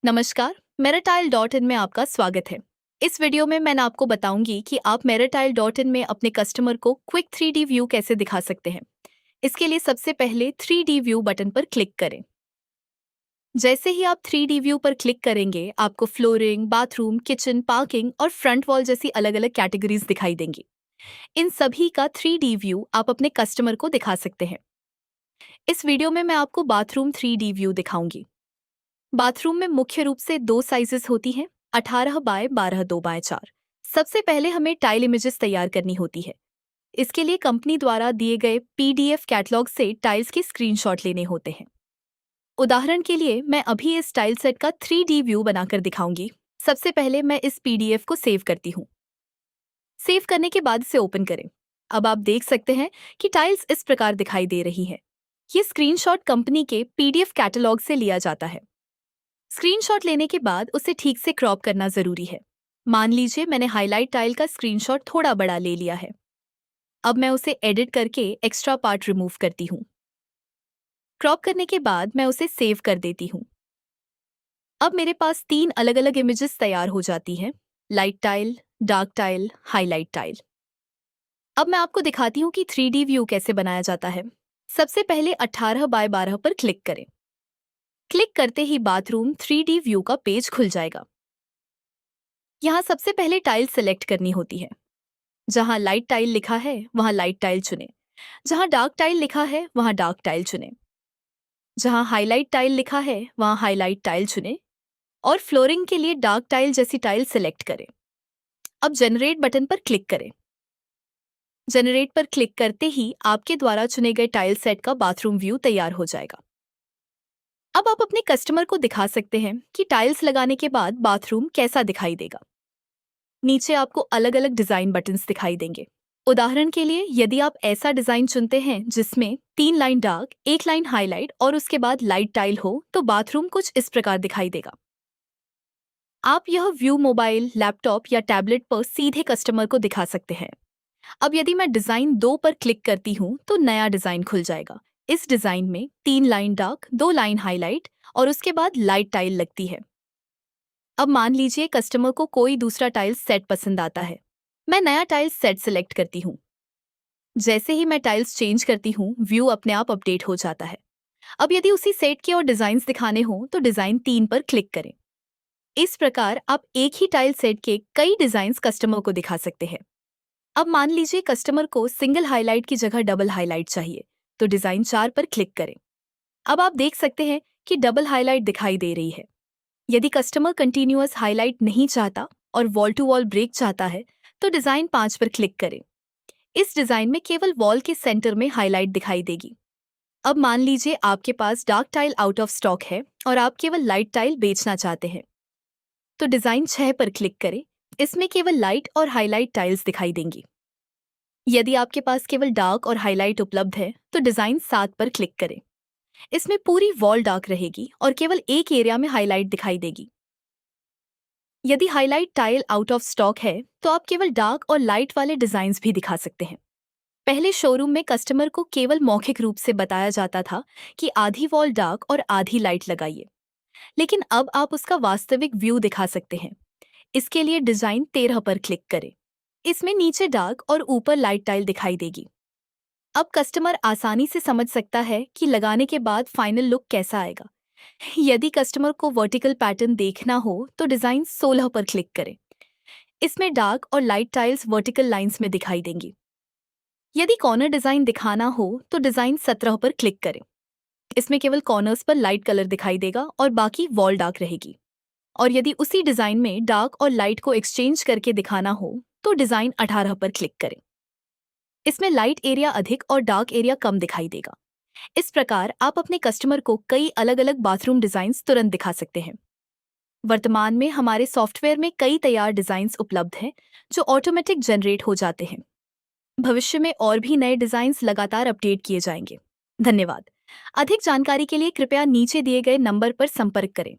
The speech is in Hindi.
नमस्कार, मेराटाइल.इन में आपका स्वागत है। इस वीडियो में मैं आपको बताऊंगी कि आप मेराटाइल.इन में अपने कस्टमर को क्विक 3D व्यू कैसे दिखा सकते हैं। इसके लिए सबसे पहले 3D व्यू बटन पर क्लिक करें। जैसे ही आप 3D व्यू पर क्लिक करेंगे, आपको फ्लोरिंग, बाथरूम, किचन, पार्किंग और फ्रंट वॉल जैसी अलग-अलग कैटेगरीज दिखाई देंगी। इन सभी का 3D व्यू आप अपने कस्टमर को दिखा सकते हैं। इस वीडियो में मैं आपको बाथरूम 3D व्यू दिखाऊंगी। बाथरूम में मुख्य रूप से दो साइजेस होती हैं, 18 बाय 12 2x4। सबसे पहले हमें टाइल इमेजेस तैयार करनी होती है। इसके लिए कंपनी द्वारा दिए गए PDF कैटलॉग से टाइल्स के स्क्रीनशॉट लेने होते हैं। उदाहरण के लिए मैं अभी इस टाइल सेट का 3D व्यू बनाकर दिखाऊंगी। सबसे पहले मैं इस PDF को सेव करती हूँ। सेव करने के बाद इसे ओपन करें। अब आप देख सकते हैं कि टाइल्स इस प्रकार दिखाई दे रही है। ये स्क्रीनशॉट कंपनी के PDF कैटलॉग से लिया जाता है। स्क्रीनशॉट लेने के बाद उसे ठीक से क्रॉप करना जरूरी है। मान लीजिए मैंने हाईलाइट टाइल का स्क्रीनशॉट थोड़ा बड़ा ले लिया है। अब मैं उसे एडिट करके एक्स्ट्रा पार्ट रिमूव करती हूँ। क्रॉप करने के बाद मैं उसे सेव कर देती हूँ। अब मेरे पास 3 अलग अलग इमेजेस तैयार हो जाती हैं, light tile, dark tile, highlight tile. अब मैं आपको दिखाती हूँ कि 3D व्यू कैसे बनाया जाता है। सबसे पहले 18 बाय 12 पर क्लिक करें। क्लिक करते ही बाथरूम 3D व्यू का पेज खुल जाएगा। यहाँ सबसे पहले टाइल सेलेक्ट करनी होती है। जहाँ लाइट टाइल लिखा है वहाँ लाइट टाइल चुनें। जहाँ डार्क टाइल लिखा है वहाँ डार्क टाइल चुनें। जहाँ हाईलाइट टाइल लिखा है वहाँ हाईलाइट टाइल चुनें और फ्लोरिंग के लिए डार्क टाइल जैसी टाइल सेलेक्ट करें। अब जनरेट बटन पर क्लिक करें। जनरेट पर क्लिक करते ही आपके द्वारा चुने गए टाइल सेट का बाथरूम व्यू तैयार हो जाएगा। अब आप अपने कस्टमर को दिखा सकते हैं कि टाइल्स लगाने के बाद बाथरूम कैसा दिखाई देगा। नीचे आपको अलग अलग डिजाइन बटन्स दिखाई देंगे। उदाहरण के लिए यदि आप ऐसा डिजाइन चुनते हैं जिसमें 3 लाइन डार्क, 1 लाइन हाईलाइट और उसके बाद लाइट टाइल हो, तो बाथरूम कुछ इस प्रकार दिखाई देगा। आप यह व्यू मोबाइल, लैपटॉप या टैबलेट पर सीधे कस्टमर को दिखा सकते हैं। अब यदि मैं डिजाइन 2 पर क्लिक करती हूँ तो नया डिजाइन खुल जाएगा। इस डिजाइन में 3 लाइन डार्क, 2 लाइन हाईलाइट और उसके बाद लाइट टाइल लगती है। अब मान लीजिए कस्टमर को कोई दूसरा टाइल्स सेट पसंद आता है। मैं नया टाइल्स सेट सिलेक्ट करती हूँ। जैसे ही मैं टाइल्स चेंज करती हूँ, व्यू अपने आप अपडेट हो जाता है। अब यदि उसी सेट के और डिजाइन्स दिखाने हों तो डिजाइन 3 पर क्लिक करें। इस प्रकार आप एक ही टाइल सेट के कई डिजाइन्स कस्टमर को दिखा सकते हैं। अब मान लीजिए कस्टमर को सिंगल हाईलाइट की जगह डबल हाईलाइट चाहिए, तो डिजाइन 4 पर क्लिक करें। अब आप देख सकते हैं कि डबल हाईलाइट दिखाई दे रही है। यदि कस्टमर कंटिन्यूअस हाईलाइट नहीं चाहता और वॉल टू वॉल ब्रेक चाहता है, तो डिजाइन 5 पर क्लिक करें। इस डिजाइन में केवल वॉल के सेंटर में हाईलाइट दिखाई देगी। अब मान लीजिए आपके पास dark tile out of stock है और आप केवल लाइट टाइल बेचना चाहते हैं, तो डिजाइन 6 पर क्लिक करें। इसमें केवल लाइट और हाईलाइट टाइल्स दिखाई देंगी। यदि आपके पास केवल डार्क और हाईलाइट उपलब्ध है, तो डिजाइन 7 पर क्लिक करें। इसमें पूरी वॉल डार्क रहेगी और केवल एक एरिया में हाईलाइट दिखाई देगी। यदि highlight tile out of stock है तो आप केवल डार्क और लाइट वाले डिजाइन्स भी दिखा सकते हैं। पहले शोरूम में कस्टमर को केवल मौखिक रूप से बताया जाता था कि आधी वॉल डार्क और आधी लाइट लगाइए, लेकिन अब आप उसका वास्तविक व्यू दिखा सकते हैं। इसके लिए डिजाइन 13 पर क्लिक करें। इसमें नीचे डार्क और ऊपर लाइट टाइल दिखाई देगी। अब कस्टमर आसानी से समझ सकता है कि लगाने के बाद फाइनल लुक कैसा आएगा। यदि कस्टमर को वर्टिकल पैटर्न देखना हो तो डिजाइन 16 पर क्लिक करें। इसमें डार्क और लाइट टाइल्स वर्टिकल लाइंस में दिखाई देंगी। यदि कॉर्नर डिजाइन दिखाना हो तो डिजाइन 17 पर क्लिक करें। इसमें केवल कॉर्नर्स पर लाइट कलर दिखाई देगा और बाकी वॉल डार्क रहेगी। और यदि उसी डिजाइन में डार्क और लाइट को एक्सचेंज करके दिखाना हो तो डिजाइन 18 पर क्लिक करें। इसमें लाइट एरिया अधिक और डार्क एरिया कम दिखाई देगा। इस प्रकार आप अपने कस्टमर को कई अलग अलग बाथरूम डिजाइन्स तुरंत दिखा सकते हैं। वर्तमान में हमारे सॉफ्टवेयर में कई तैयार डिजाइन्स उपलब्ध हैं जो ऑटोमेटिक जनरेट हो जाते हैं। भविष्य में और भी नए डिजाइन्स लगातार अपडेट किए जाएंगे। धन्यवाद। अधिक जानकारी के लिए कृपया नीचे दिए गए नंबर पर संपर्क करें।